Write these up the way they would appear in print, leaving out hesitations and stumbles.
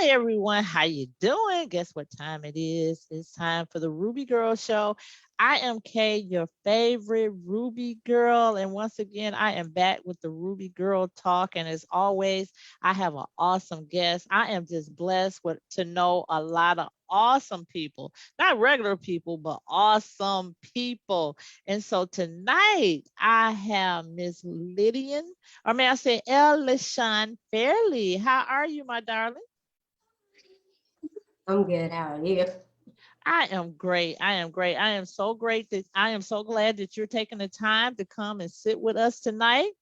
Hi everyone, how you doing? Guess what time it is? It's time for the Ruby Girl Show. I am Kay, your favorite Ruby girl, and once again, I am back with the Ruby Girl Talk. And as always, I have an awesome guest. I am just blessed to know a lot of awesome people, not regular people, but awesome people. And so tonight, I have Miss Lydian, or may I say, LaShawn Fairley. How are you, my darling? I'm good. How are you? I am great. I am great. I am so glad that you're taking the time to come and sit with us tonight.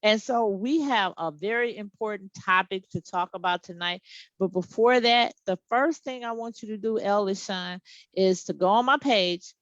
And so we have a very important topic to talk about tonight. But before that, the first thing I want you to do, LaShawn, is to go on my page,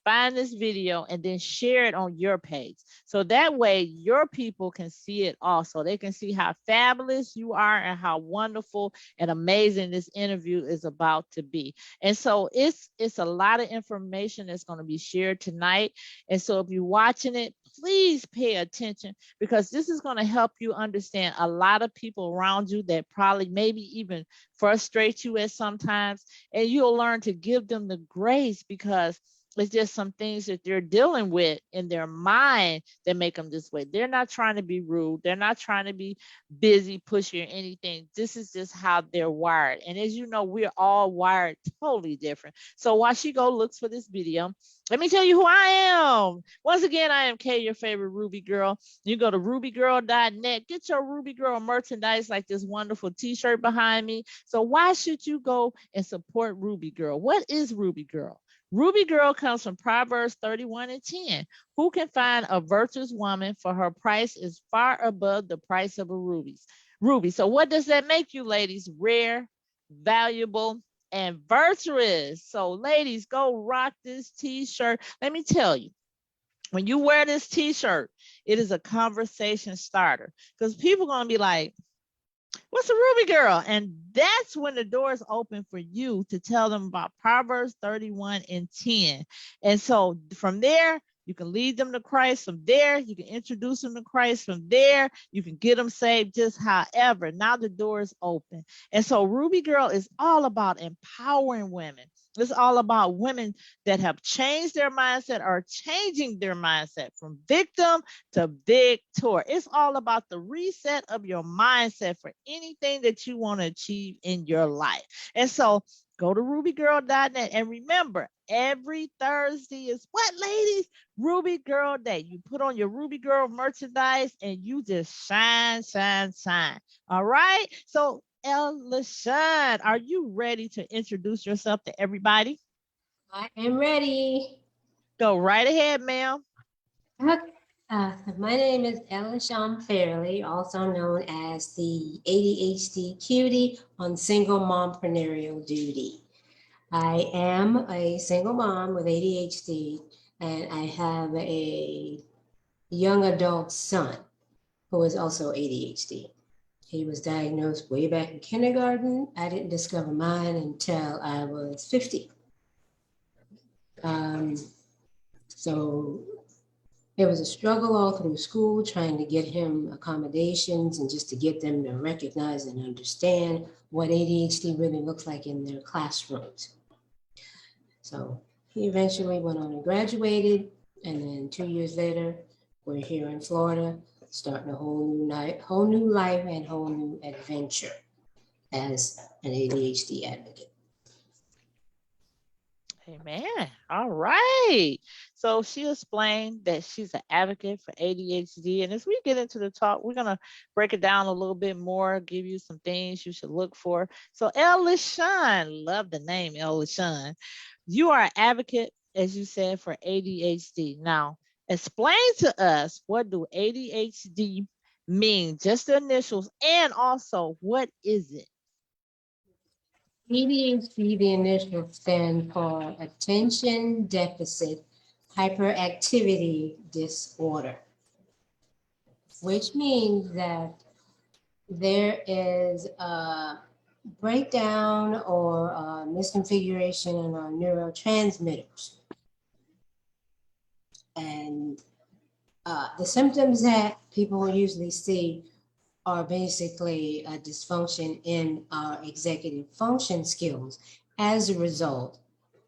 find this video, and then share it on your page. So that way your people can see it also. They can see how fabulous you are and how wonderful and amazing this interview is about to be. And so it's a lot of information that's going to be shared tonight. And so if you're watching it, please pay attention, because this is going to help you understand a lot of people around you that probably maybe even frustrate you at sometimes, and you'll learn to give them the grace, because it's just some things that they're dealing with in their mind that make them this way. They're not trying to be rude. They're not trying to be busy, pushy, or anything. This is just how they're wired. And as you know, we're all wired totally different. So while she looks for this video, let me tell you who I am. Once again, I am Kay, your favorite Ruby girl. You go to rubygirl.net, get your Ruby Girl merchandise like this wonderful t-shirt behind me. So why should you go and support Ruby Girl? What is Ruby Girl? Ruby Girl comes from Proverbs 31:10. Who can find a virtuous woman, for her price is far above the price of a ruby. So what does that make you, ladies? Rare, valuable, and virtuous. So ladies, go rock this t-shirt. Let me tell you, when you wear this t-shirt, it is a conversation starter, because people are going to be like, what's a Ruby Girl? And that's when the doors open for you to tell them about Proverbs 31:10. And so from there, you can lead them to Christ. From there, you can introduce them to Christ. From there, you can get them saved. Just however, now the door is open. And so Ruby Girl is all about empowering women. It's all about women that have changed their mindset or changing their mindset from victim to victor. It's all about the reset of your mindset for anything that you want to achieve in your life. And so go to rubygirl.net, and remember, every Thursday is what, ladies? Ruby Girl Day. You put on your Ruby Girl merchandise and you just shine, shine, shine. All right. So LaShawn, are you ready to introduce yourself to everybody? I am ready. Go right ahead, ma'am. Okay. My name is LaShawn Fairley, also known as the ADHD Cutie on single mompreneur duty. I am a single mom with ADHD, and I have a young adult son who is also ADHD. He was diagnosed way back in kindergarten. I didn't discover mine until I was 50. So it was a struggle all through school, trying to get him accommodations and just to get them to recognize and understand what ADHD really looks like in their classrooms. So he eventually went on and graduated, and then 2 years later, we're here in Florida, starting a whole new life and whole new adventure as an ADHD advocate. Amen. All right. So she explained that she's an advocate for ADHD. And as we get into the talk, we're going to break it down a little bit more, give you some things you should look for. So LaShawn, love the name LaShawn. You are an advocate, as you said, for ADHD. Now, explain to us, what do ADHD mean? Just the initials, and also, what is it? ADHD, the initials stand for Attention Deficit Hyperactivity Disorder, which means that there is a breakdown or a misconfiguration in our neurotransmitters. And the symptoms that people usually see are basically a dysfunction in our executive function skills as a result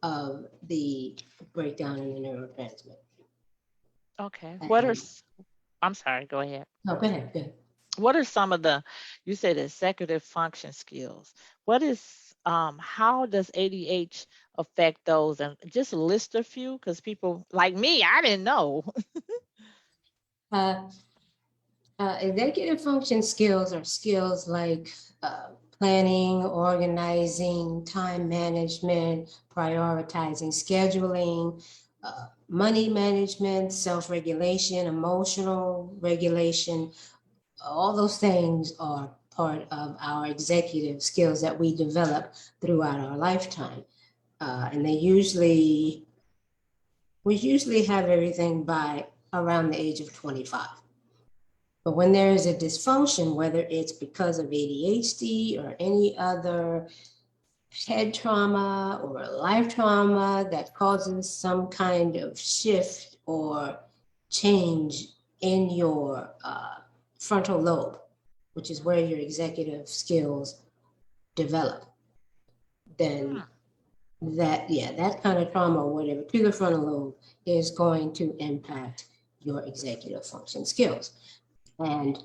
of the breakdown in the neurotransmitter. Okay. And, I'm sorry, go ahead. no, go ahead, go ahead. What are some of you said executive function skills? What is, how does ADH affect those? And just list a few, because people like me, I didn't know. Executive function skills are skills like planning, organizing, time management, prioritizing, scheduling, money management, self-regulation, emotional regulation. All those things are part of our executive skills that we develop throughout our lifetime. And we usually have everything by around the age of 25. But when there is a dysfunction, whether it's because of ADHD or any other head trauma or life trauma that causes some kind of shift or change in your frontal lobe, which is where your executive skills develop, then that kind of trauma or whatever to the frontal lobe is going to impact your executive function skills. And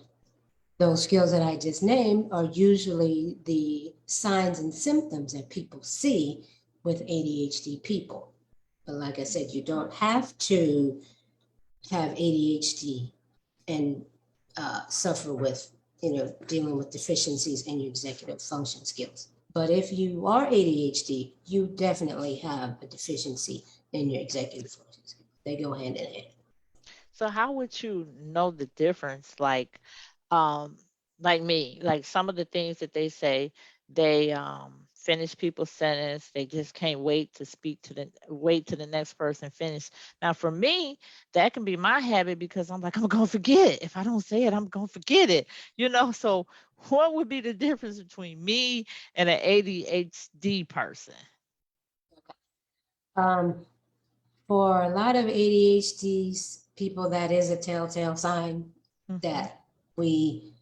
those skills that I just named are usually the signs and symptoms that people see with ADHD people. But like I said, you don't have to have ADHD and suffer with, dealing with deficiencies in your executive function skills. But if you are ADHD, you definitely have a deficiency in your executive function skills. They go hand in hand. So how would you know the difference? Like me, like some of the things that they say, they finish people's sentence, they just can't wait to wait to the next person finish. Now for me, that can be my habit, because I'm like, I'm gonna forget it. If I don't say it, I'm gonna forget it. So what would be the difference between me and an ADHD person? For a lot of ADHD people, that is a telltale sign that we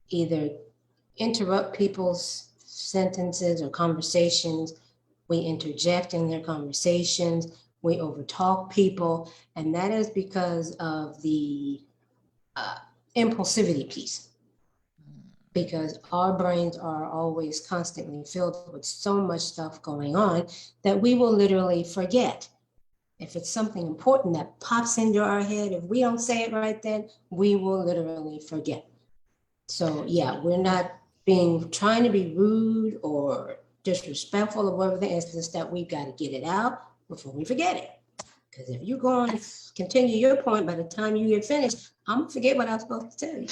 either interrupt people's sentences or conversations, we interject in their conversations, we overtalk people, and that is because of the impulsivity piece. Because our brains are always constantly filled with so much stuff going on that we will literally forget. If it's something important that pops into our head, if we don't say it right then, we will literally forget. So yeah, we're not trying to be rude or disrespectful or whatever. It's just that we've got to get it out before we forget it. Because if you go on and continue your point, by the time you get finished, I'm gonna forget what I was supposed to tell you.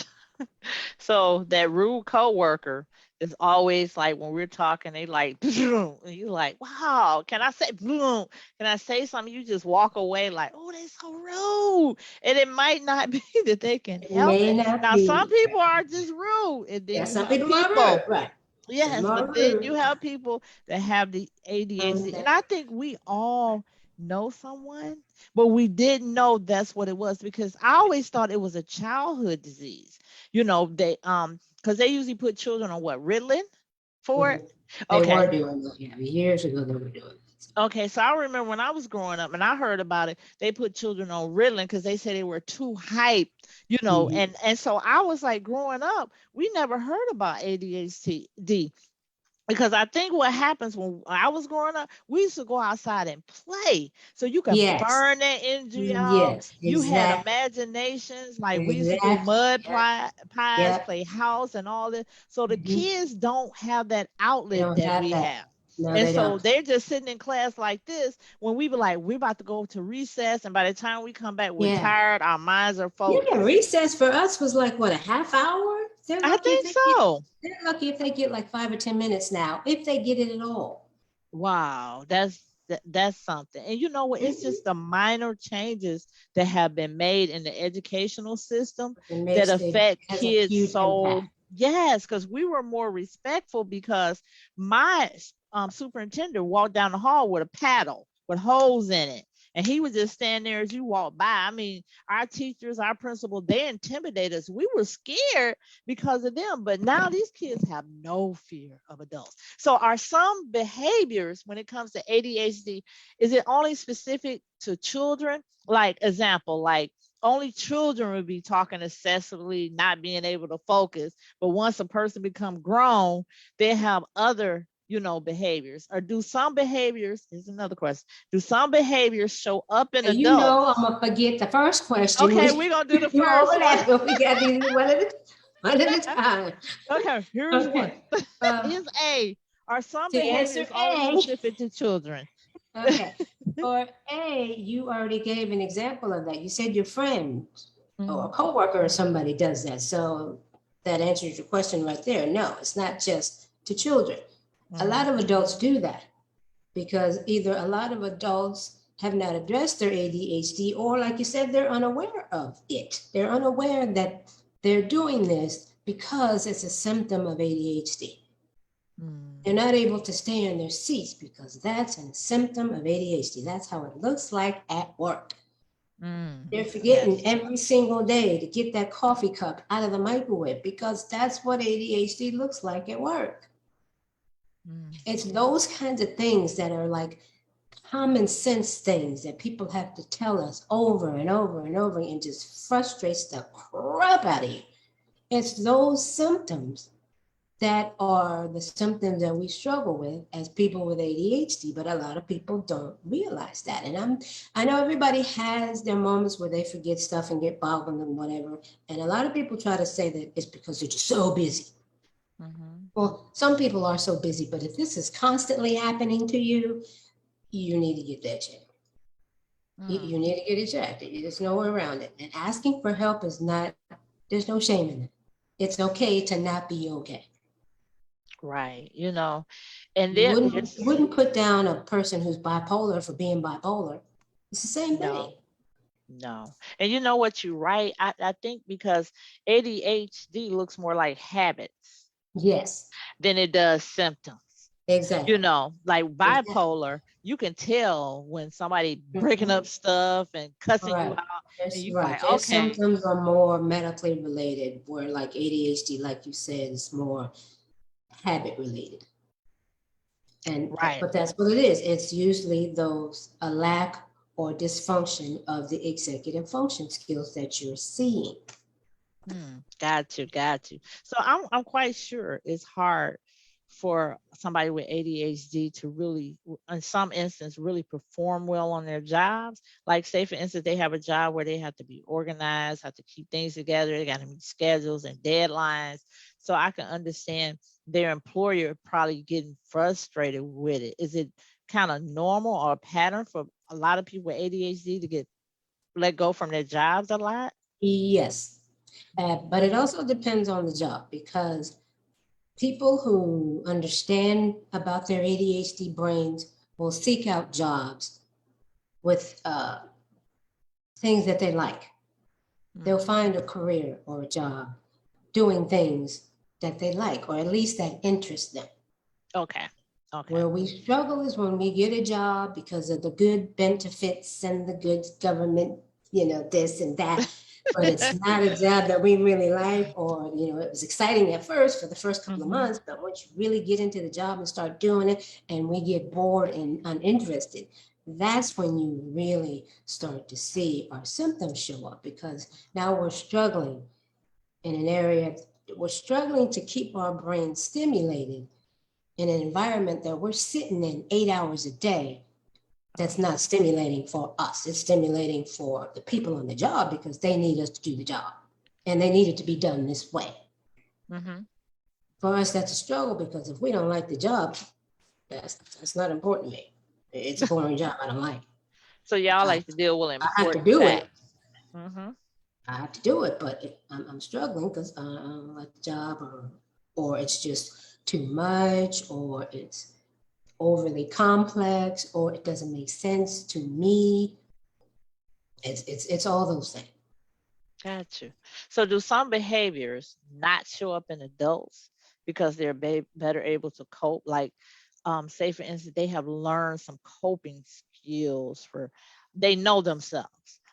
So that rude coworker is always like, when we're talking, they like, and you're like, wow, can I say, can I say something? You just walk away like, oh, they're so rude. And it might not be that they can help it. Now, some people are just rude. And then you some have people are rude, right? Yes, but then you have people that have the ADHD. And I think we all know someone, but we didn't know that's what it was, because I always thought it was a childhood disease. They because they usually put children on what, Ritalin for it? They were doing that, years ago they were doing it. Okay, so I remember when I was growing up and I heard about it, they put children on Ritalin because they said they were too hyped, and so I was like, growing up, we never heard about ADHD. Because I think what happens when I was growing up, we used to go outside and play. So you could burn that energy out. Yes, You had imaginations. Like we used to do mud pies, play house and all this. So the kids don't have that outlet that we have. No, and so they're just sitting in class like this when we were like, we're about to go to recess. And by the time we come back, we're tired. Our minds are focused. Yeah, recess for us was like, what, a half hour? I think so. They're lucky if they get like 5 or 10 minutes now, if they get it at all. Wow, that's something. And you know what? It's just the minor changes that have been made in the educational system that affect kids. So yes, because we were more respectful, because my superintendent walked down the hall with a paddle with holes in it. And he would just stand there as you walk by. I mean, our teachers, our principal, they intimidate us. We were scared because of them. But now these kids have no fear of adults. So are some behaviors when it comes to ADHD, is it only specific to children? Like example, like only children would be talking excessively, not being able to focus. But once a person become grown, they have other, behaviors. Or do some behaviors, here's another question, do some behaviors show up in You know, adults? I'm gonna forget the first question. Okay, we're gonna do the You first overlap, one. but we got these one at a time. Okay, here's one. Okay. Uh, Is A, are some to answer behaviors only A, specific to children? okay. For A, you already gave an example of that. You said your friend or a coworker or somebody does that. So that answers your question right there. No, it's not just to children. A lot of adults do that because either a lot of adults have not addressed their ADHD, or like you said, they're unaware of it. They're unaware that they're doing this because it's a symptom of ADHD. They're not able to stay in their seats because that's a symptom of ADHD. That's how it looks like at work. They're forgetting every single day to get that coffee cup out of the microwave because that's what ADHD looks like at work. It's those kinds of things that are like common sense things that people have to tell us over and over and over and just frustrates the crap out of you. It's those symptoms that are the symptoms that we struggle with as people with ADHD, but a lot of people don't realize that. And I know everybody has their moments where they forget stuff and get boggled and whatever. And a lot of people try to say that it's because they're just so busy. Well, some people are so busy, but if this is constantly happening to you, you need to get that checked. You need to get it checked. There's no way around it. And asking for help is not, there's no shame in it. It's okay to not be okay. Right. And You then wouldn't put down a person who's bipolar for being bipolar. It's the same thing. No. And you know what, you're right. I think because ADHD looks more like habits. Yes. Than it does symptoms. Exactly. Like bipolar, you can tell when somebody breaking up stuff and cussing you out. That's and you right. like, Their okay. symptoms are more medically related, where like ADHD, like you said, is more habit related. And but that's what it is. It's usually a lack or dysfunction of the executive function skills that you're seeing. Got you. So I'm quite sure it's hard for somebody with ADHD to really, in some instance, really perform well on their jobs. Like say, for instance, they have a job where they have to be organized, have to keep things together. They got to meet schedules and deadlines. So I can understand their employer probably getting frustrated with it. Is it kind of normal or a pattern for a lot of people with ADHD to get let go from their jobs a lot? Yes. But it also depends on the job, because people who understand about their ADHD brains will seek out jobs with things that they like. They'll find a career or a job doing things that they like, or at least that interest them. Okay. Where we struggle is when we get a job because of the good benefits and the good government, this and that. But it's not a job that we really like, or, it was exciting at first for the first couple of months, but once you really get into the job and start doing it and we get bored and uninterested, that's when you really start to see our symptoms show up, because now we're struggling in an area, we're struggling to keep our brain stimulated in an environment that we're sitting in 8 hours a day. That's not stimulating for us. It's stimulating for the people on the job because they need us to do the job and they need it to be done this way. For us, that's a struggle, because if we don't like the job, that's not important to me. It's a boring job. I don't like it. So y'all like to deal with important I have to do facts. it. I have to do it, but I'm struggling because I don't like the job, or it's just too much, or it's overly complex, or it doesn't make sense to me. It's all those things. Got you. So do some behaviors not show up in adults because they're better able to cope? Like, say for instance, they have learned some coping skills for they know themselves.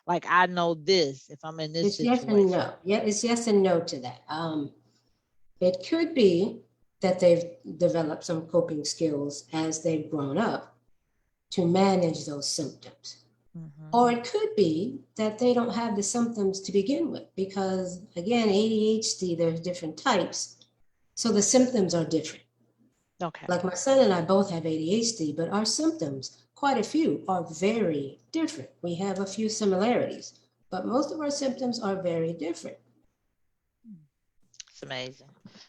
Like, I know this if I'm in this It's yes and situation. no. Yeah, it's yes and no to that. It could be that they've developed some coping skills as they've grown up to manage those symptoms. Or it could be that they don't have the symptoms to begin with, because again, ADHD, there's different types. So the symptoms are different. Okay. Like my son and I both have ADHD, but our symptoms, quite a few, are very different. We have a few similarities, but most of our symptoms are very different. It's amazing.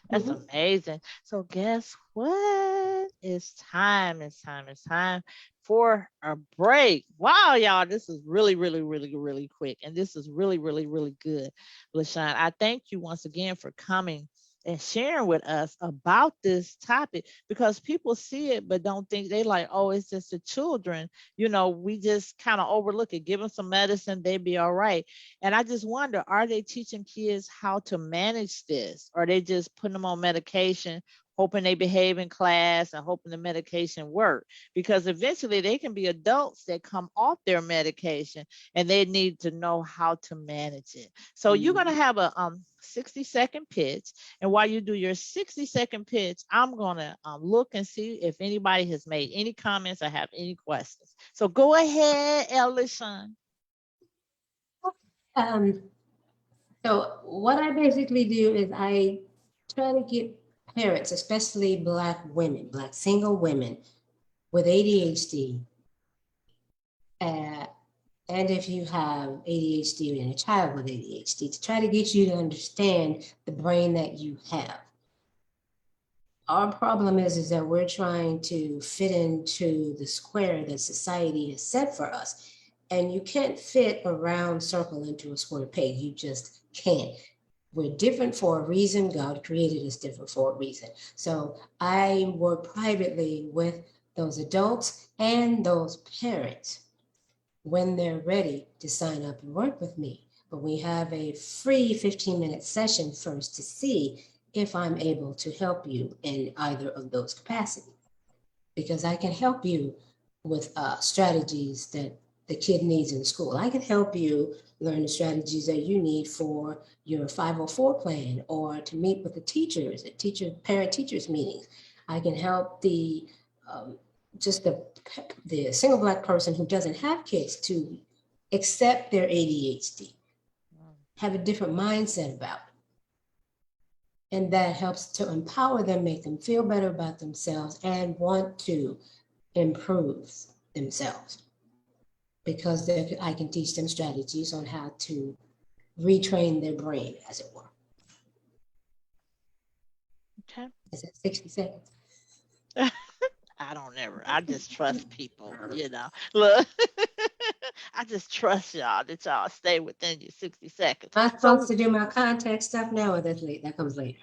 That's amazing. So guess what? It's time. It's time. It's time for a break. Wow, y'all, this is really, really, really, really quick. And this is really, really, really good. LaShawn, I thank you once again for coming and sharing with us about this topic, because people see it but don't think, they like, oh, it's just the children. You know, we just kind of overlook it. Give them some medicine, they be all right. And I just wonder, are they teaching kids how to manage this? Or are they just putting them on medication, hoping they behave in class and hoping the medication work? Because eventually they can be adults that come off their medication and they need to know how to manage it. So you're going to have a 60-second pitch. And while you do your 60-second pitch, I'm going to look and see if anybody has made any comments or have any questions. So go ahead, LaShawn. So what I basically do is I try to get parents, especially Black women, Black single women with ADHD, and if you have ADHD and a child with ADHD, to try to get you to understand the brain that you have. Our problem is that we're trying to fit into the square that society has set for us. And you can't fit a round circle into a square peg. You just can't. We're different for a reason. God created us different for a reason. So I work privately with those adults and those parents when they're ready to sign up and work with me. But we have a free 15-minute session first to see if I'm able to help you in either of those capacities. Because I can help you with strategies that the kid needs in school. I can help you learn the strategies that you need for your 504 plan, or to meet with the teachers at parent-teachers meetings. I can help the single Black person who doesn't have kids to accept their ADHD, have a different mindset about it. And that helps to empower them, make them feel better about themselves and want to improve themselves. Because I can teach them strategies on how to retrain their brain, as it were. Okay. Is that 60 seconds? I don't ever. I just trust people, you know. Look, I just trust y'all that y'all stay within your 60 seconds. Am I supposed to do my contact stuff now, or that's late? That comes later.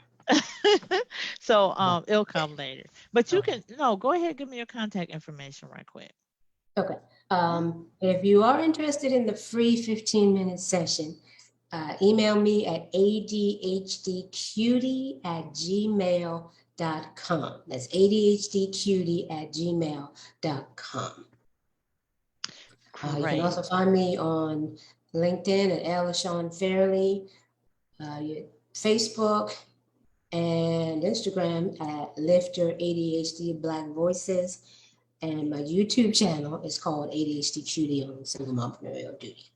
So it'll come later. But you can go ahead, give me your contact information right quick. Okay. If you are interested in the free 15-minute session, email me at ADHDcutie@gmail.com. That's ADHDcutie@gmail.com. You can also find me on LinkedIn at LaShawn Fairley, Facebook and Instagram at Lift Your ADHD Black Voices. And my YouTube channel is called ADHD-Cutie on Single Mompreneur Duty.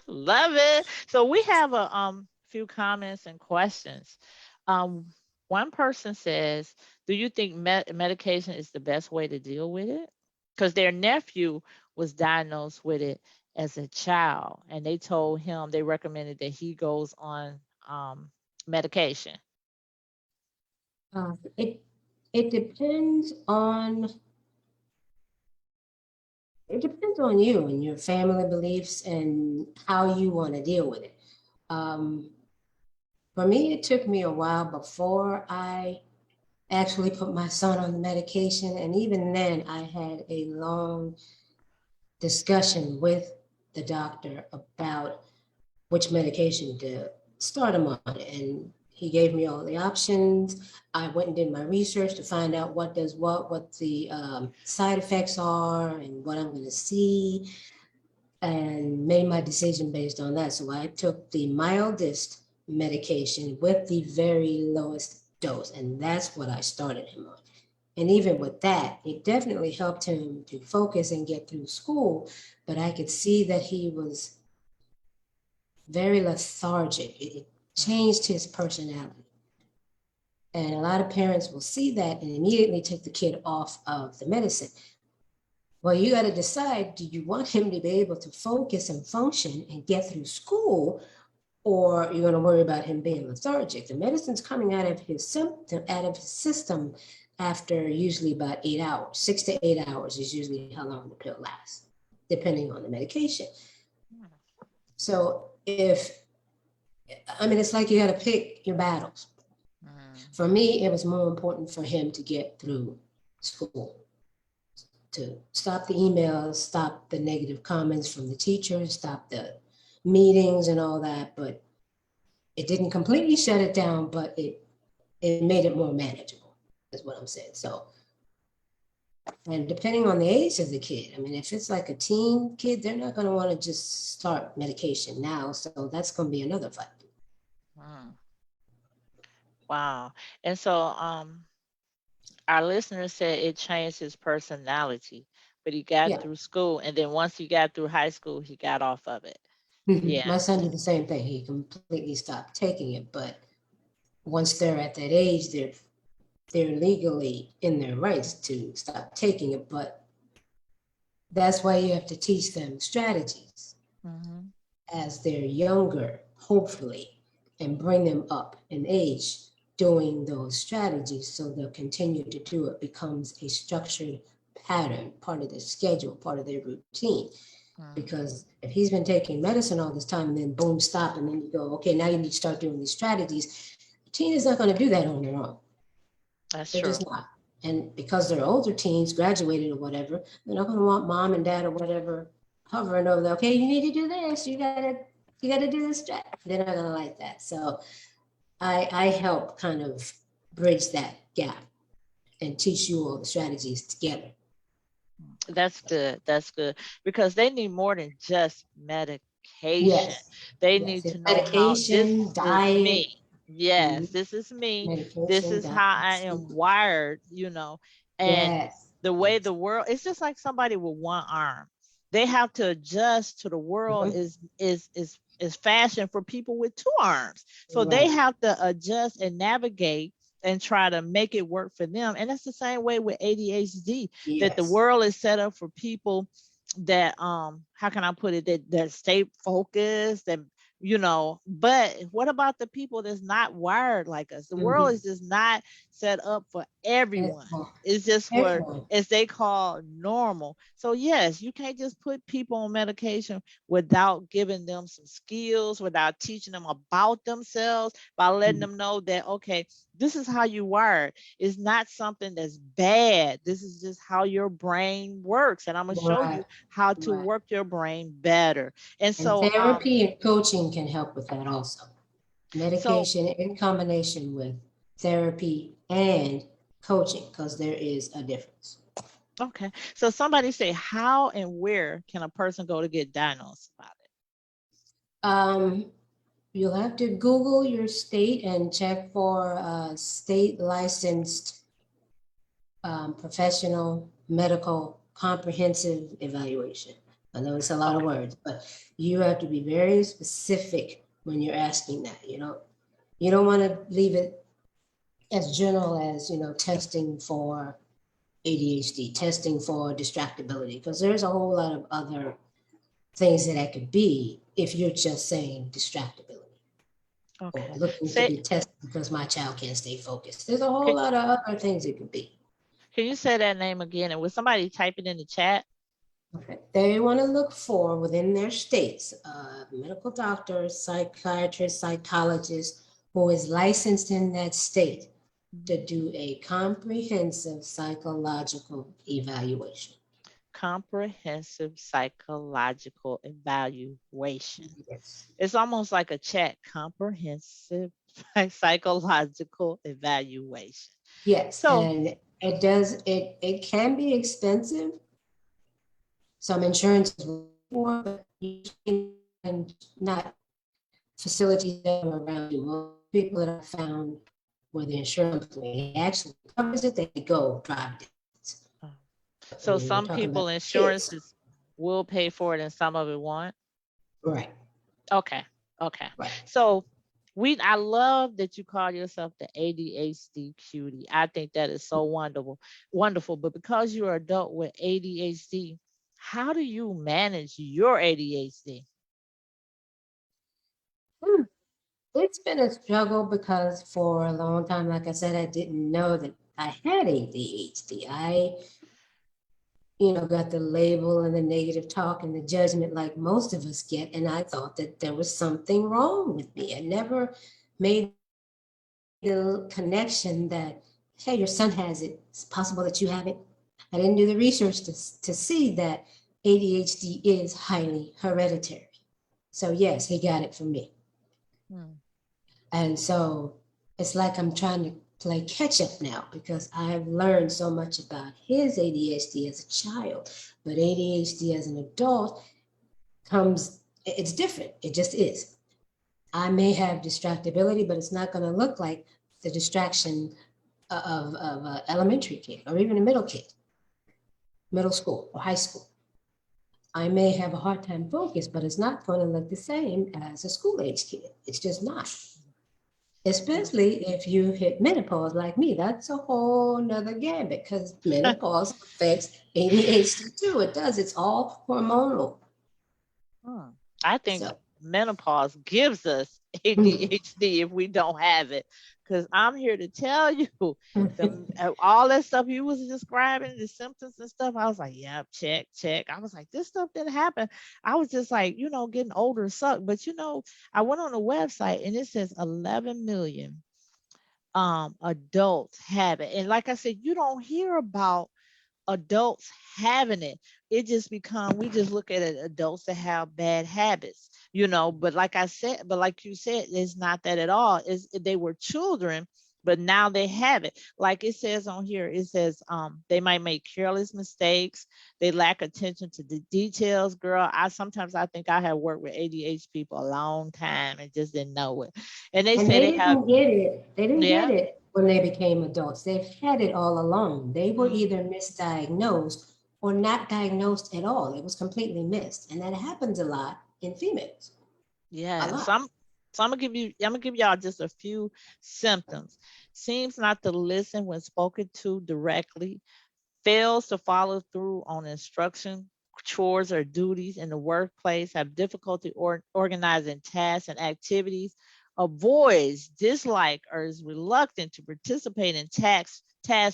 Love it. So we have a few comments and questions. One person says, do you think medication is the best way to deal with it? Because their nephew was diagnosed with it as a child, and they told him, they recommended that he goes on medication. It depends on you and your family beliefs and how you want to deal with it. For me, it took me a while before I actually put my son on the medication. And even then, I had a long discussion with the doctor about which medication to start him on. And he gave me all the options. I went and did my research to find out what does what the side effects are and what I'm going to see. and made my decision based on that. So I took the mildest medication with the very lowest dose, and that's what I started him on. And even with that, it definitely helped him to focus and get through school, but I could see that he was very lethargic. It changed his personality. And a lot of parents will see that and immediately take the kid off of the medicine. Well, you got to decide, do you want him to be able to focus and function and get through school, or you're going to worry about him being lethargic? The medicine's coming out of his system after usually about 8 hours. 6 to 8 hours is usually how long the pill lasts, depending on the medication. So it's like you got to pick your battles. For me, it was more important for him to get through school, to stop the emails, stop the negative comments from the teachers, stop the meetings and all that. But it didn't completely shut it down, but it made it more manageable, is what I'm saying. So, and depending on the age of the kid, if it's like a teen kid, they're not going to want to just start medication now. So that's going to be another fight. Wow. And so our listener said it changed his personality, but he got through school, and then once he got through high school, he got off of it. Yeah. My son did the same thing. He completely stopped taking it, but once they're at that age, they're legally in their rights to stop taking it. But that's why you have to teach them strategies as they're younger, hopefully, and bring them up in age doing those strategies, so they'll continue to do it. Becomes a structured pattern, part of their schedule, part of their routine. Because if he's been taking medicine all this time and then boom, stop, and then you go, okay, now you need to start doing these strategies. The teen is not going to do that on their own. That's they're true. Just not. And because they're older teens, graduated or whatever, they're not going to want mom and dad or whatever hovering over there. Okay, you need to do this. You gotta do this. They're not going to like that. So I help kind of bridge that gap and teach you all the strategies together. That's good. That's good, because they need more than just medication. Yes. They need to know how this is me. Yes, this is me. Medication, this is how I am wired, and the way the world, it's just like somebody with one arm. They have to adjust to the world is fashioned for people with two arms. So they have to adjust and navigate and try to make it work for them. And that's the same way with ADHD, that the world is set up for people that, how can I put it, that stay focused and, but what about the people that's not wired like us? The world is just not set up for everyone. It's just for, as they call, normal. So yes, you can't just put people on medication without giving them some skills, without teaching them about themselves, by letting them know that, okay, this is how you wired. It's not something that's bad. This is just how your brain works. And I'm going to show you how to work your brain better. And so therapy and coaching can help with that also. Medication in combination with therapy and coaching, because there is a difference. Okay. So somebody say, how and where can a person go to get diagnosed about it? You'll have to Google your state and check for state licensed professional medical comprehensive evaluation. I know it's a lot of words, but you have to be very specific when you're asking that. You don't want to leave it as general as, testing for ADHD, testing for distractibility, because there's a whole lot of other things that could be if you're just saying distractibility. Okay. Or looking to be tested because my child can't stay focused. There's a whole lot of other things it could be. Can you say that name again? And will somebody type it in the chat? Okay. They want to look for, within their states, medical doctor, psychiatrist, psychologist who is licensed in that state to do a comprehensive psychological evaluation. Comprehensive psychological evaluation. Yes. It's almost like a check. Comprehensive psychological evaluation. Yes. So, and it can be expensive. Some insurance, but and not facilities that are around you. Most people that I found where the insurance company actually covers it, they go drive distance. So When we're some talking people about kids, insurances will pay for it and some of it won't. right, Okay. Okay. right. So I love that you call yourself the ADHD cutie. I think that is so wonderful. But because you're an adult with ADHD, how do you manage your ADHD? Hmm. It's been a struggle because for a long time, like I said, I didn't know that I had ADHD. Got the label and the negative talk and the judgment like most of us get. And I thought that there was something wrong with me. I never made the connection that, hey, your son has it. It's possible that you have it. I didn't do the research to see that ADHD is highly hereditary. So yes, he got it from me. Hmm. And so it's like I'm trying to play catch up now because I've learned so much about his ADHD as a child, but ADHD as an adult it's different. It just is. I may have distractibility, but it's not going to look like the distraction of an elementary kid or even a middle school or high school. I may have a hard time focus, but it's not going to look the same as a school age kid. It's just not. Especially if you hit menopause like me, that's a whole nother gambit because menopause affects ADHD too. It does. It's all hormonal. Hmm. I think So, menopause gives us ADHD if we don't have it. Because I'm here to tell you, all that stuff you was describing, the symptoms and stuff, I was like, yeah, check, check. I was like, this stuff didn't happen. I was just like, getting older sucked. But I went on the website and it says 11 million adults have it. And like I said, you don't hear about adults having it. We just look at it, adults that have bad habits, but like you said, it's not that at all. They were children, but now they have it. Like it says on here, it says they might make careless mistakes, they lack attention to the details. Girl, I think I have worked with ADHD people a long time and just didn't know it. And they and say they they have, didn't get it. They didn't get yeah. it when they became adults. They've had it all along. They were Mm. either misdiagnosed or not diagnosed at all. It was completely missed. And that happens a lot in females. A Yeah, lot. so I'm gonna give y'all just a few symptoms. Seems not to listen when spoken to directly, fails to follow through on instruction, chores, or duties in the workplace, have difficulty organizing tasks and activities, avoids, dislike, or is reluctant to participate in tasks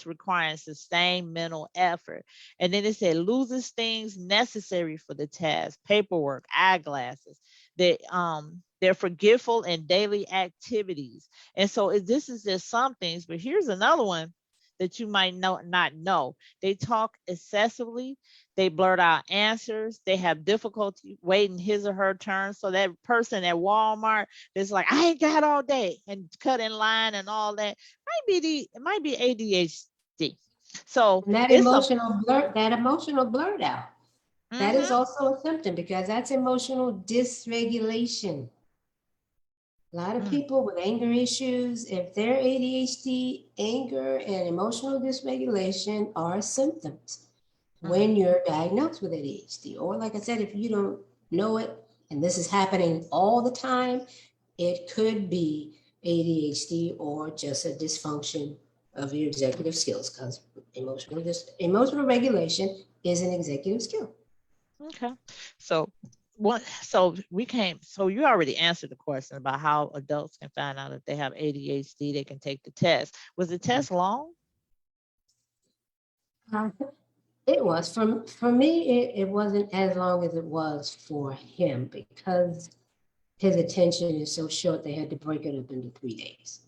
requiring sustained mental effort. And then it said loses things necessary for the task, paperwork, eyeglasses. They're forgetful in daily activities. And so this is just some things, but here's another one that you might not know. They talk excessively. They blurt out answers. They have difficulty waiting his or her turn. So that person at Walmart that's like, I ain't got all day and cut in line and all that it might be ADHD. So And that it's a emotional blurt out. That is mm-hmm, also a symptom because that's emotional dysregulation. A lot of mm, people with anger issues, if they're ADHD, anger and emotional dysregulation are symptoms mm. when you're diagnosed with ADHD. Or, like I said, if you don't know it and this is happening all the time, it could be ADHD or just a dysfunction of your executive skills because emotional regulation is an executive skill. Okay. So so you already answered the question about how adults can find out if they have ADHD. They can take the test. Was the test long? Uh, It was for me. It wasn't as long as it was for him because his attention is so short. They had to break it up into 3 days.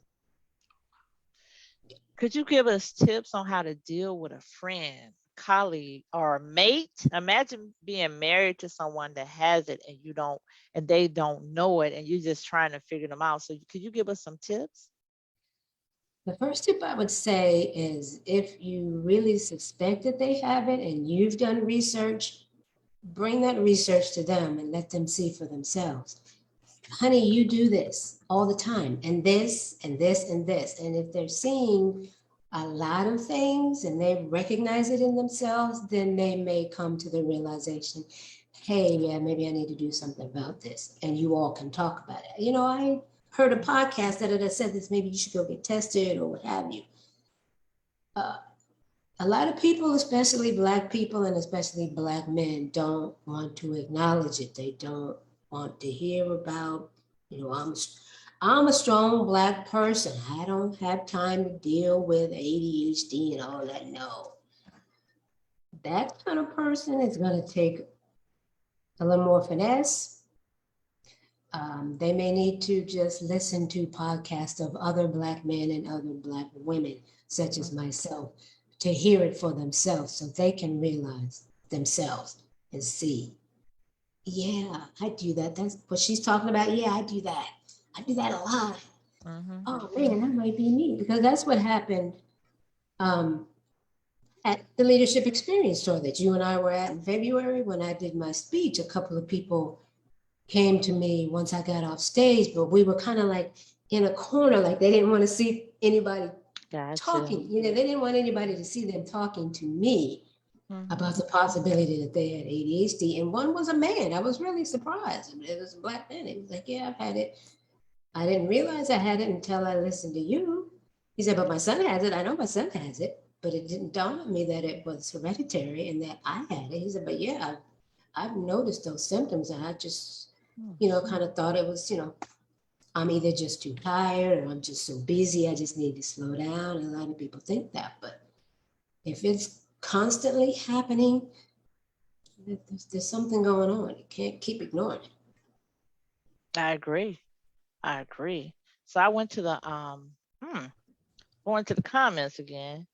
Could you give us tips on how to deal with a friend, colleague, or a mate? Imagine being married to someone that has it and they don't know it, and you're just trying to figure them out. So could you give us some tips? The first tip I would say is if you really suspect that they have it and you've done research, bring that research to them and let them see for themselves. Honey, you do this all the time, and this, and this, and this. And if they're seeing a lot of things and they recognize it in themselves, then they may come to the realization, hey, yeah, maybe I need to do something about this. And you all can talk about it. You know, I heard a podcast that said this, maybe you should go get tested or what have you. A lot of people, especially Black people and especially Black men, don't want to acknowledge it. They don't want to hear about, you know, I'm a strong Black person. I don't have time to deal with ADHD and all that. No, that kind of person is going to take a little more finesse. They may need to just listen to podcasts of other Black men and other Black women, such as myself, to hear it for themselves so they can realize themselves and see, yeah, I do that. That's what she's talking about. Yeah, I do that. I do that a lot. Mm-hmm. Oh man, that might be me, because that's what happened at the leadership experience tour that you and I were at in February. When I did my speech, a couple of people came to me once I got off stage, but we were kind of like in a corner, like they didn't want to see anybody talking. You know, they didn't want anybody to see them talking to me about the possibility that they had ADHD. And one was a man. I was really surprised. I mean, it was a Black man. He was like, yeah, I've had it. I didn't realize I had it until I listened to you. He said, but my son has it. I know my son has it, but it didn't dawn on me that it was hereditary and that I had it. He said, but yeah, I've noticed those symptoms, and I just, you know, kind of thought it was, you know, I'm either just too tired or I'm just so busy, I just need to slow down. And a lot of people think that, but if it's constantly happening, there's something going on. You can't keep ignoring it. I agree. I agree. So I went to the going to the comments again.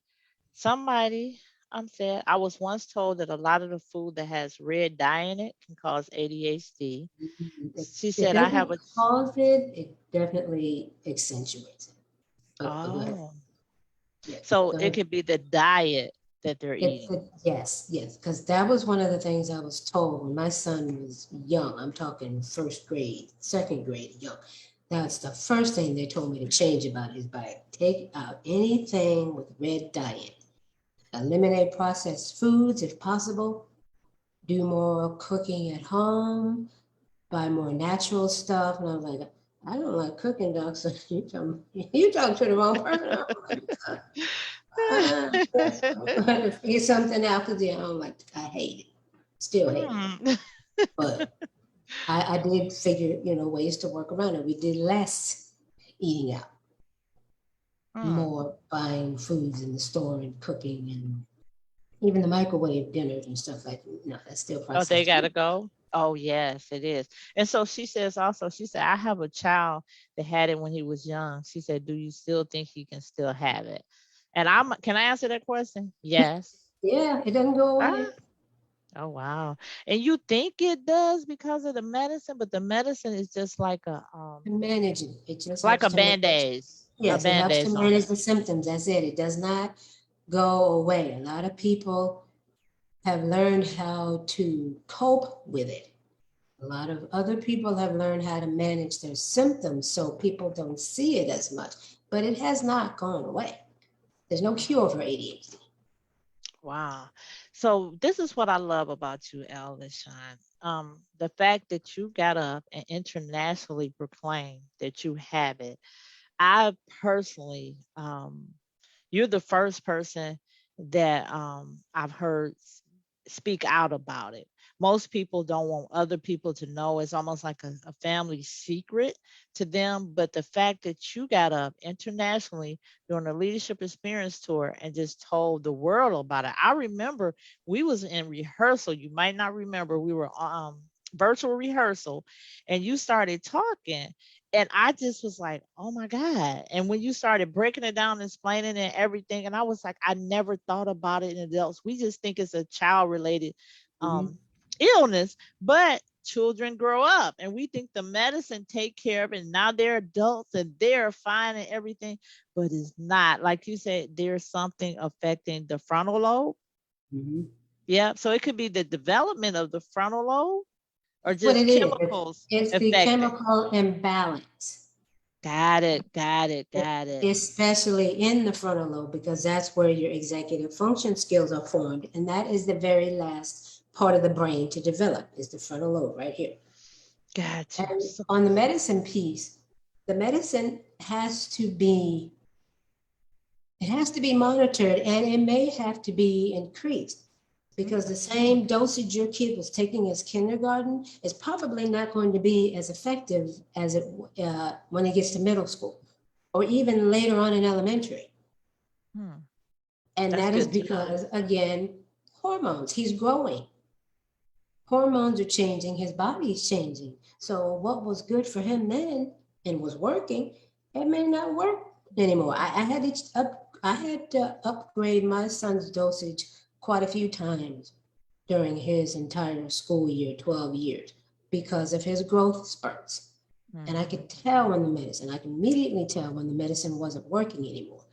Somebody said, I was once told that a lot of the food that has red dye in it can cause ADHD. She It said, I have doesn't a cause it, it definitely accentuates it. oh, Yeah, so it could be the diet that they're eating. yes, because that was one of the things I was told when my son was young. I'm talking first grade, second grade young. That's the first thing they told me to change about his diet. Take out anything with red dye in it. Eliminate processed foods if possible. Do more cooking at home. Buy more natural stuff. And I was like, I don't like cooking, doc. So you talk to the wrong person. Figure something out, because I don't like. I hate it. Still hate it. But I did figure, you know, ways to work around it. We did less eating out, more buying foods in the store and cooking, and even the microwave dinners and stuff like that. No, that's still processed. Oh, they gotta go. Oh yes, it is. And so she says also, she said, I have a child that had it when he was young. She said, do you still think he can still have it? And can I answer that question? Yes. Yeah, it doesn't go away. Oh wow. And you think it does because of the medicine, but the medicine is just like a managing it, just like helps a to manage. band-aid. Yes, it helps to manage the symptoms. That's it. It does not go away. A lot of people have learned how to cope with it. A lot of other people have learned how to manage their symptoms so people don't see it as much, but it has not gone away. There's no cure for ADHD. Wow. So this is what I love about you, LaShawn. The fact that you got up and internationally proclaimed that you have it. I personally, you're the first person that I've heard speak out about it. Most people don't want other people to know. It's almost like a family secret to them. But the fact that you got up internationally during a leadership experience tour and just told the world about it. I remember we was in rehearsal. You might not remember. We were virtual rehearsal, and you started talking. And I just was like, oh my God. And when you started breaking it down, explaining and everything, and I was like, I never thought about it in adults. We just think it's a child related illness, but children grow up and we think the medicine take care of it. And now they're adults and they're fine and everything, but it's not. Like you said, there's something affecting the frontal lobe. Yeah. So it could be the development of the frontal lobe or That's what just it is. chemicals It's the affecting. chemical imbalance, Got it. Got it. Got it. especially in the frontal lobe, because that's where your executive function skills are formed. And that is the very last part of the brain to develop, is the frontal lobe right here. Got you. And on the medicine piece, the medicine has to be, it has to be monitored, and it may have to be increased, because the same dosage your kid was taking as kindergarten is probably not going to be as effective as it when it gets to middle school or even later on in elementary. And That's that is good to know. because, again, hormones. He's growing. Hormones are changing. His body is changing. So what was good for him then and was working, it may not work anymore. I had to upgrade my son's dosage quite a few times during his entire school year, 12 years, because of his growth spurts. And I could tell when the medicine, I could immediately tell when the medicine wasn't working anymore.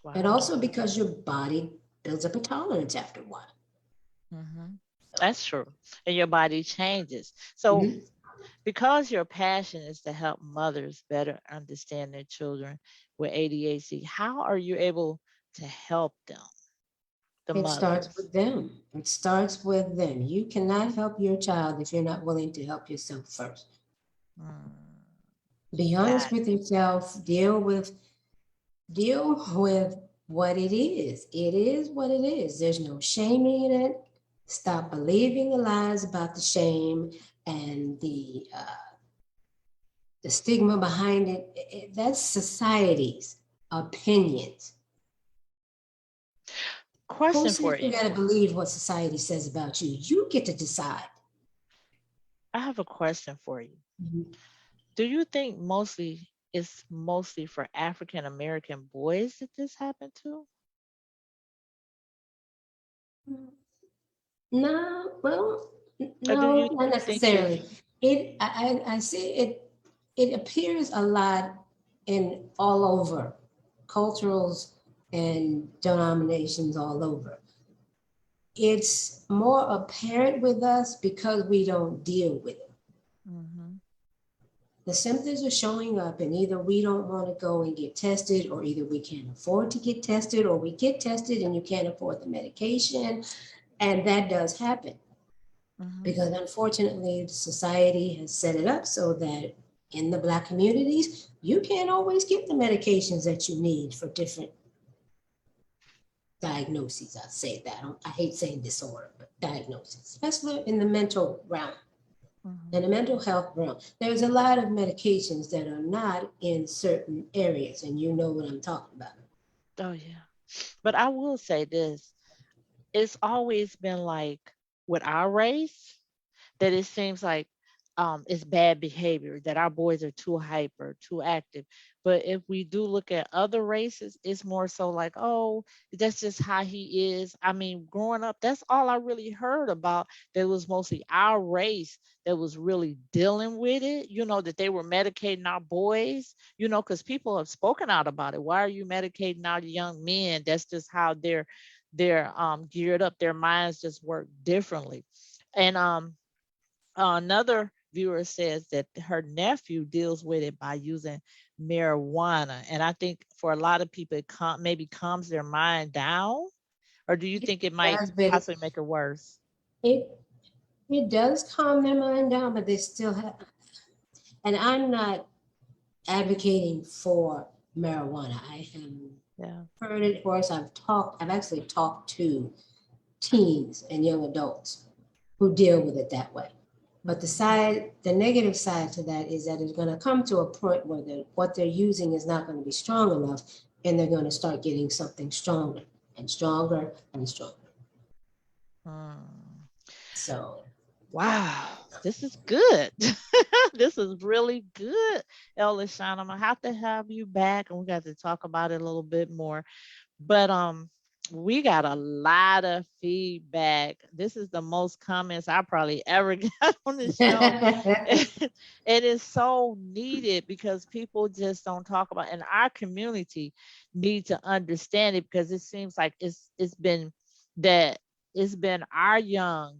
Wow. And also because your body builds up a tolerance after a while. That's true. And your body changes. So because your passion is to help mothers better understand their children with ADHD, how are you able to help them? It starts with them. It starts with them. You cannot help your child if you're not willing to help yourself first. Be honest with yourself. Deal with what it is. It is what it is. There's no shaming in it. Stop believing the lies about the shame and the stigma behind it. That's society's opinions. Question for you. You got to believe what society says about you. You get to decide. I have a question for you. Do you think it's mostly for African American boys that this happened to? No, well, no, not necessarily. I see it. It appears a lot in all over cultures and denominations all over. It's more apparent with us because we don't deal with it. The symptoms are showing up, and either we don't want to go and get tested, or either we can't afford to get tested, or we get tested and you can't afford the medication. And that does happen because unfortunately society has set it up so that in the Black communities, you can't always get the medications that you need for different diagnoses. I say that. I hate saying disorder, but diagnosis, especially in the mental realm. In the mental health realm, there's a lot of medications that are not in certain areas, and you know what I'm talking about. Oh, yeah. But I will say this. It's always been like with our race that it seems like it's bad behavior, that our boys are too hyper, too active. But if we do look at other races, it's more so like, oh, that's just how he is. I mean, growing up, that's all I really heard about. That was mostly our race that was really dealing with it, that they were medicating our boys, because people have spoken out about it. Why are you medicating our young men? That's just how they're geared up. Their minds just work differently. And another viewer says that her nephew deals with it by using marijuana. And I think for a lot of people, it maybe calms their mind down. Or do you think it might possibly make it worse? It does calm their mind down, but they still have, and I'm not advocating for marijuana. I have heard it, of course. I've actually talked to teens and young adults who deal with it that way. But the negative side to that is that it's going to come to a point where what they're using is not going to be strong enough, and they're going to start getting something stronger and stronger and stronger. So, wow, this is good. This is really good, LaShawn. I'm gonna have to have you back, and we got to talk about it a little bit more. But we got a lot of feedback. This is the most comments I probably ever got on the show. It is so needed because people just don't talk about it. And our community need to understand it because it seems like it's been that it's been our young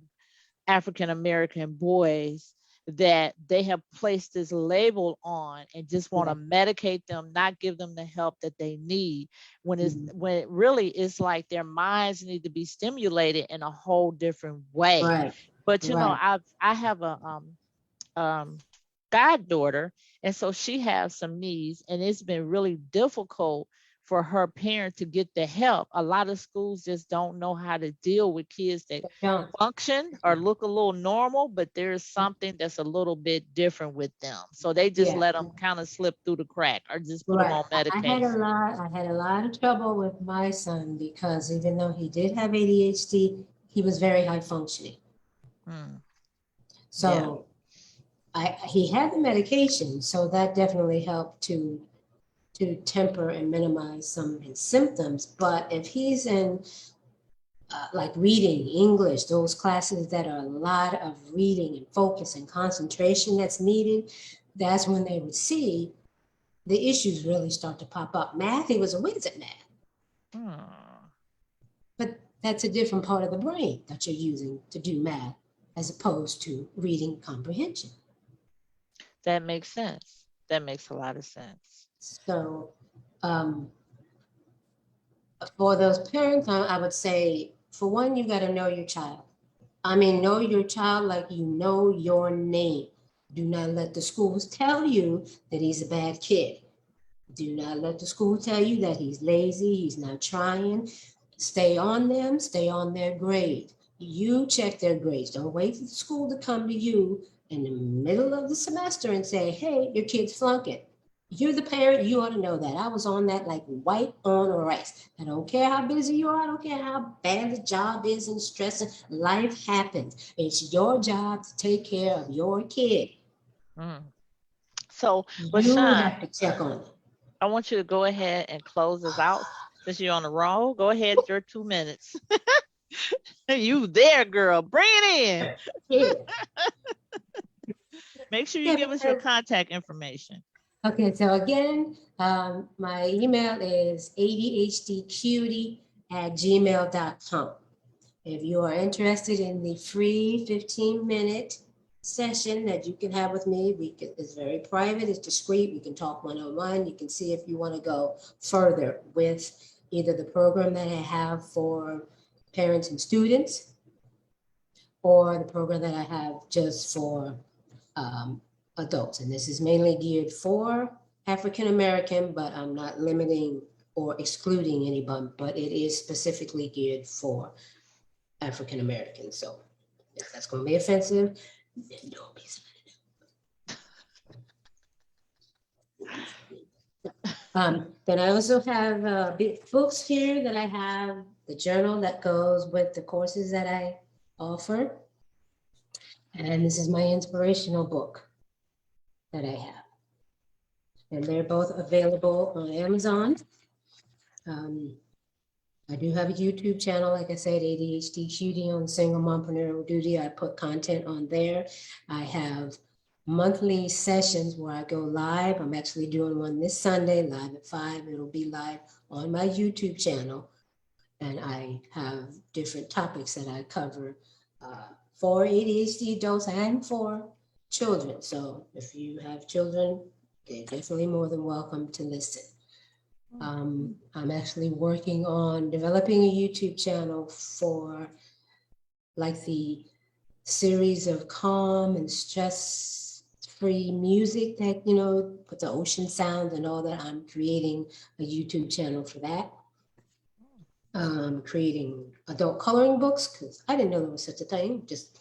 African American boys that they have placed this label on and just want to medicate them, not give them the help that they need, when it's when it really is like their minds need to be stimulated in a whole different way. Right. But you know, Right. I have a goddaughter, and so she has some needs, and it's been really difficult for her parent to get the help. A lot of schools just don't know how to deal with kids that Don't. function or look a little normal, but there's something that's a little bit different with them. So they just Yeah. let them kind of slip through the crack or just put them Right. on medication. I had a lot of trouble with my son because even though he did have ADHD, he was very high functioning. Hmm. Yeah. So he had the medication, so that definitely helped to temper and minimize some of his symptoms. But if he's in like reading, English, those classes that are a lot of reading and focus and concentration that's needed, that's when they would see the issues really start to pop up. Math, he was a whiz at math. Hmm. But that's a different part of the brain that you're using to do math as opposed to reading comprehension. That makes sense. That makes a lot of sense. So for those parents, I would say, for one, you got to know your child. I mean, know your child like you know your name. Do not let the schools tell you that he's a bad kid. Do not let the school tell you that he's lazy, he's not trying. Stay on them, stay on their grade. You check their grades. Don't wait for the school to come to you in the middle of the semester and say, hey, your kid's flunking. You're the parent, you ought to know that. I was on that like white on rice. I don't care how busy you are, I don't care how bad the job is and stressing. Life happens. It's your job to take care of your kid. Hmm. So, You LaShawn, have to check on them. I want you to go ahead and close us out since you're on the roll. Go ahead, your 2 minutes. You there, girl. Bring it in. Yeah. Make sure you Yeah, give us your contact information. okay, so again, my email is ADHDcutie@gmail.com. If you are interested in the free 15-minute session that you can have with me, it's very private, it's discreet, we can talk one-on-one. You can see if you want to go further with either the program that I have for parents and students or the program that I have just for adults. And this is mainly geared for African American, but I'm not limiting or excluding anyone, but it is specifically geared for African Americans. So if that's going to be offensive, then don't be signing up. Then I also have books here that I have, the journal that goes with the courses that I offer. And this is my inspirational book that I have. And they're both available on Amazon. I do have a YouTube channel, like I said, ADHD Cutie on Single Mompreneur Duty. I put content on there. I have monthly sessions where I go live. I'm actually doing one this Sunday, live at 5. It'll be live on my YouTube channel. And I have different topics that I cover for ADHD adults and for children. So if you have children, they're definitely more than welcome to listen. I'm actually working on developing a YouTube channel for like the series of calm and stress-free music that, you know, with the ocean sounds and all that. I'm creating a YouTube channel for that. Creating adult coloring books because I didn't know there was such a thing. Just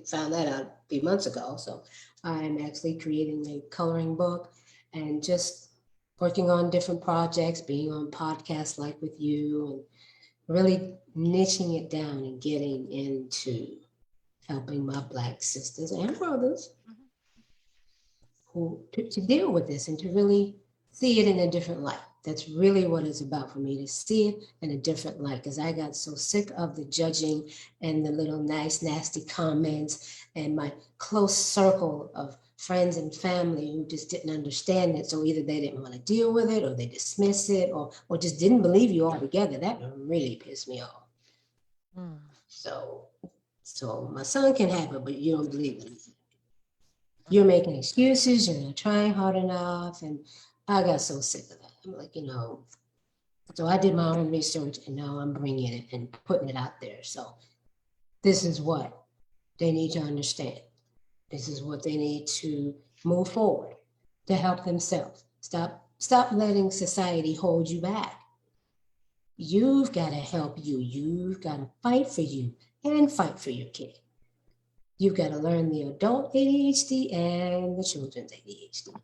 found that out a few months ago. So I'm actually creating a coloring book and just working on different projects, being on podcasts like with you, and really niching it down and getting into helping my Black sisters and brothers who to deal with this and to really see it in a different light. That's really what it's about for me, to see it in a different light, because I got so sick of the judging and the little nice, nasty comments and my close circle of friends and family who just didn't understand it. So either they didn't want to deal with it or they dismiss it or just didn't believe you altogether. That really pissed me off. Mm. So my son can have it, but you don't believe it. You're making excuses, you're not trying hard enough. And I got so sick of that. I'm like, so I did my own research and now I'm bringing it and putting it out there. So this is what they need to understand. This is what they need to move forward to help themselves. Stop letting society hold you back. You've got to help you. You've got to fight for you and fight for your kid. You've got to learn the adult ADHD and the children's ADHD.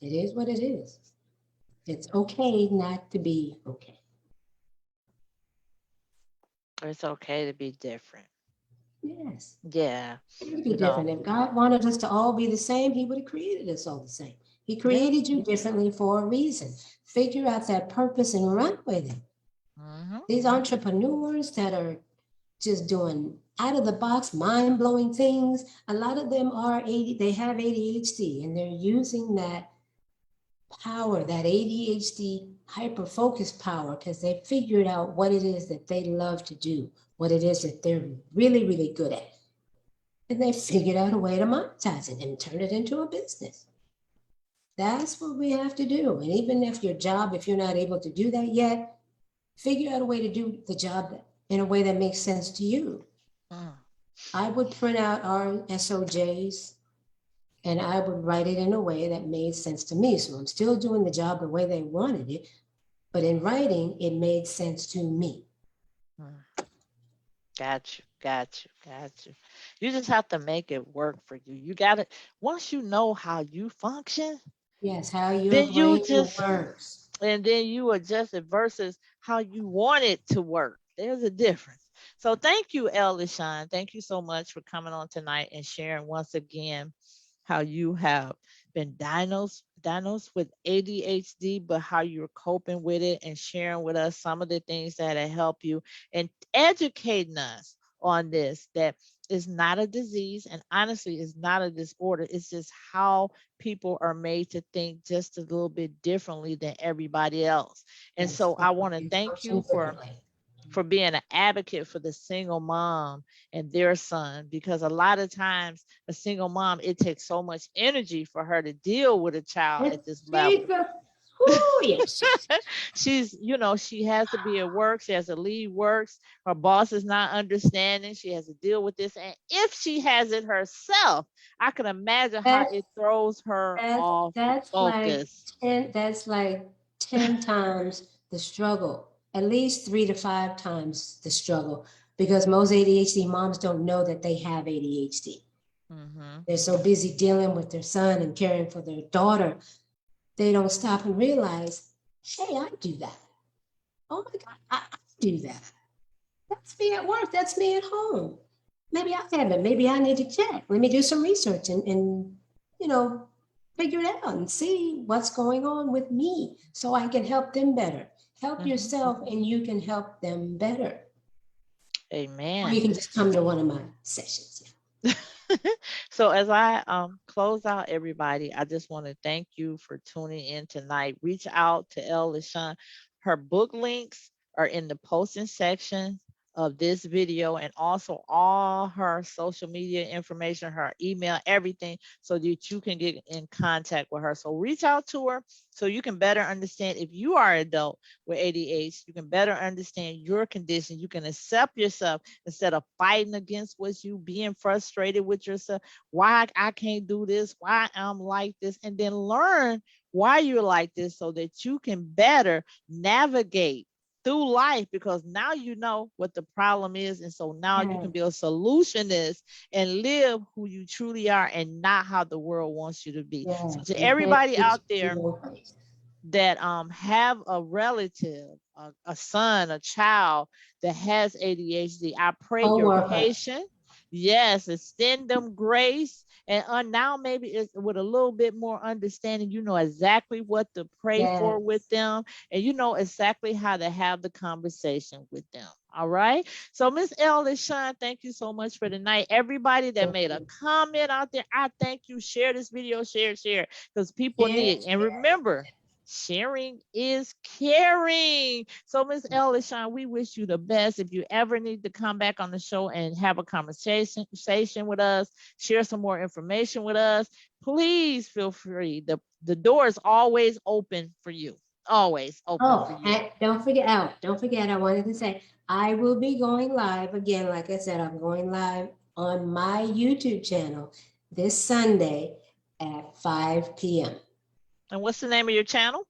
It is what it is. It's okay not to be okay. It's okay to be different. Yes. Yeah. It would be different. If God wanted us to all be the same, he would have created us all the same. He created you differently for a reason. Figure out that purpose and run with it. These entrepreneurs that are just doing out of the box, mind blowing things, a lot of them they have ADHD and they're using that power, that ADHD hyper focus power, because they figured out what it is that they love to do, what it is that they're really, really good at. And they figured out a way to monetize it and turn it into a business. That's what we have to do. And even if you're not able to do that yet, figure out a way to do the job in a way that makes sense to you. I would print out our SOJs and I would write it in a way that made sense to me. So I'm still doing the job the way they wanted it, but in writing, it made sense to me. Got you. You just have to make it work for you. You got to, once you know how you function. Yes, how your brain works. And then you adjust it versus how you want it to work. There's a difference. So thank you, LaShawn. Thank you so much for coming on tonight and sharing once again how you have been diagnosed with ADHD, but how you're coping with it and sharing with us some of the things that help you and educating us on this, that is not a disease and honestly is not a disorder. It's just how people are made to think just a little bit differently than everybody else. And so I want to thank you for being an advocate for the single mom and their son, because a lot of times a single mom, it takes so much energy for her to deal with a child at this level. Ooh, yes. She's, she has to be at work. She has to leave works. Her boss is not understanding. She has to deal with this. And if she has it herself, I can imagine how it throws her off focus. That's like 10 times the struggle, at least 3 to 5 times the struggle, because most ADHD moms don't know that they have ADHD. They're so busy dealing with their son and caring for their daughter, they don't stop and realize, hey, I do that. Oh my God, I do that. That's me at work. That's me at home. Maybe I have it. Maybe I need to check. Let me do some research and figure it out and see what's going on with me so I can help them better. Help yourself and you can help them better. Amen. Or you can just come to one of my sessions. Yeah. So as I close out, everybody, I just want to thank you for tuning in tonight. Reach out to LaShawn. Her book links are in the posting section of this video, and also all her social media information, her email, everything, so that you can get in contact with her. So reach out to her so you can better understand, if you are an adult with ADHD, you can better understand your condition. You can accept yourself instead of fighting against what you, being frustrated with yourself. Why I can't do this, why I'm like this, and then learn why you're like this so that you can better navigate through life, because now you know what the problem is, and so now you can be a solutionist and live who you truly are and not how the world wants you to be. So to everybody out there that have a relative, a son, a child that has ADHD, I pray you're patient. Yes, extend them grace. And now maybe it's with a little bit more understanding, you know exactly what to pray for with them, and you know exactly how to have the conversation with them. All right. So Miss LaShawn, thank you so much for tonight. Everybody that made a comment out there, I thank you. Share this video, share, because people need it. And remember, Sharing is caring. So Miss LaShawn, we wish you the best. If you ever need to come back on the show and have a conversation with us, share some more information with us, please feel free. The door is always open for you. Always open for you. And don't forget, I wanted to say, I will be going live again. Like I said, I'm going live on my YouTube channel this Sunday at 5 p.m. And what's the name of your channel?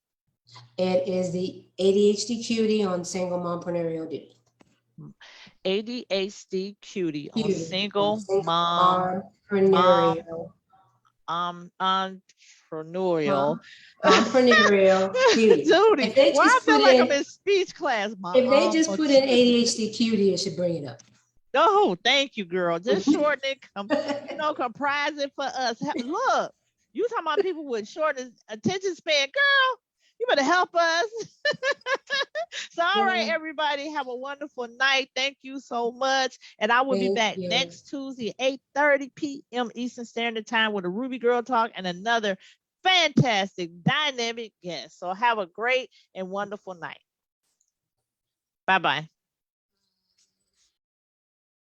It is the ADHD Cutie on Single Mompreneurial Duty. ADHD Cutie on Cutie single on mom Mompreneurial. Entrepreneurial. Mompreneur Cutie. Duty. If they Well, I just feel put like in, I'm in speech class. if they just put in ADHD Cutie, it should bring it up. Oh, thank you, girl. Just shorten it. Comprise it for us. Look, you talking about people with short attention span, girl. You better help us. So, all right, everybody, have a wonderful night. Thank you so much. And I will be back next Tuesday, 8:30 p.m. Eastern Standard Time with a Ruby Girl Talk and another fantastic, dynamic guest. So have a great and wonderful night. Bye-bye.